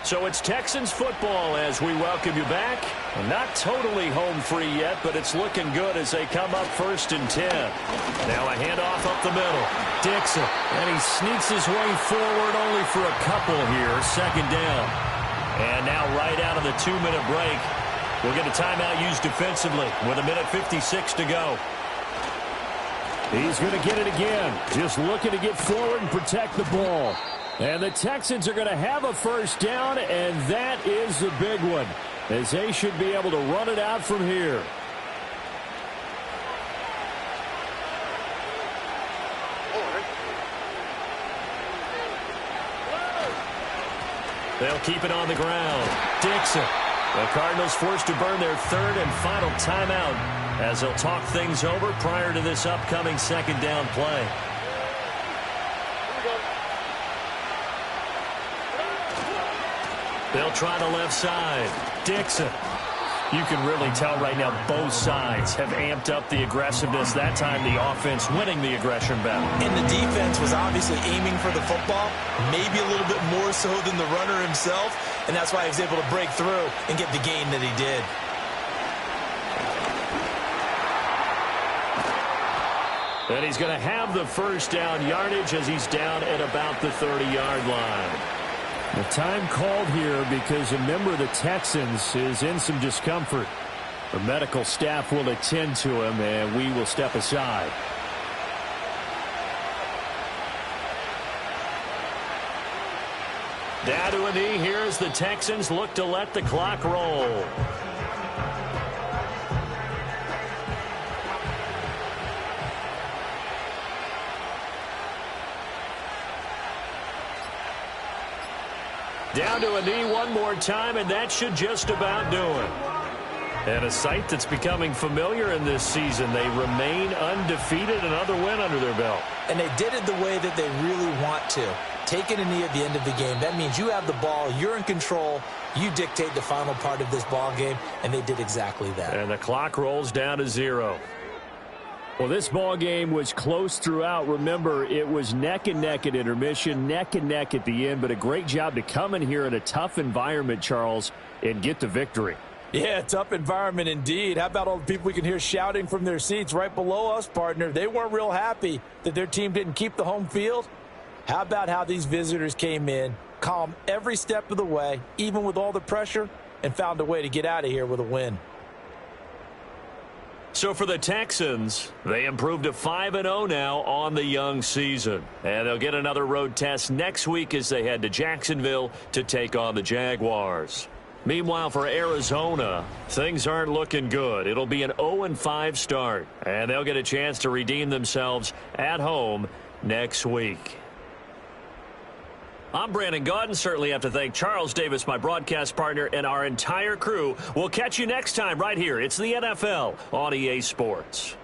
So it's Texans football as we welcome you back. Not totally home free yet, but it's looking good as they come up 1st and 10. Now a handoff up the middle. Dixon, and he sneaks his way forward only for a couple here. 2nd down. And now right out of the 2-minute break, we'll get a timeout used defensively with 1:56 to go. He's going to get it again. Just looking to get forward and protect the ball. And the Texans are going to have a 1st down, and that is the big one, as they should be able to run it out from here. They'll keep it on the ground. Dixon. The Cardinals forced to burn their 3rd and final timeout as they'll talk things over prior to this upcoming 2nd down play. They'll try the left side. Dixon. You can really tell right now both sides have amped up the aggressiveness. That time the offense winning the aggression battle. And the defense was obviously aiming for the football, maybe a little bit more so than the runner himself, and that's why he was able to break through and get the gain that he did. And he's going to have the 1st down yardage as he's down at about the 30-yard line. The time called here because a member of the Texans is in some discomfort. The medical staff will attend to him, and we will step aside. Down to a knee here as the Texans look to let the clock roll. Down to a knee one more time, and that should just about do it. And a sight that's becoming familiar in this season. They remain undefeated, another win under their belt. And they did it the way that they really want to. Taking a knee at the end of the game, that means you have the ball, you're in control, you dictate the final part of this ball game, and they did exactly that. And the clock rolls down to 0. Well, this ball game was close throughout. Remember, it was neck and neck at intermission, neck and neck at the end, but a great job to come in here in a tough environment, Charles, and get the victory. Yeah, tough environment indeed. How about all the people we can hear shouting from their seats right below us, partner? They weren't real happy that their team didn't keep the home field. How about how these visitors came in, calm every step of the way, even with all the pressure, and found a way to get out of here with a win. So for the Texans, they improved to 5-0 now on the young season. And they'll get another road test next week as they head to Jacksonville to take on the Jaguars. Meanwhile, for Arizona, things aren't looking good. It'll be an 0-5 start, and they'll get a chance to redeem themselves at home next week. I'm Brandon Gaudin. Certainly have to thank Charles Davis, my broadcast partner, and our entire crew. We'll catch you next time right here. It's the NFL on EA Sports.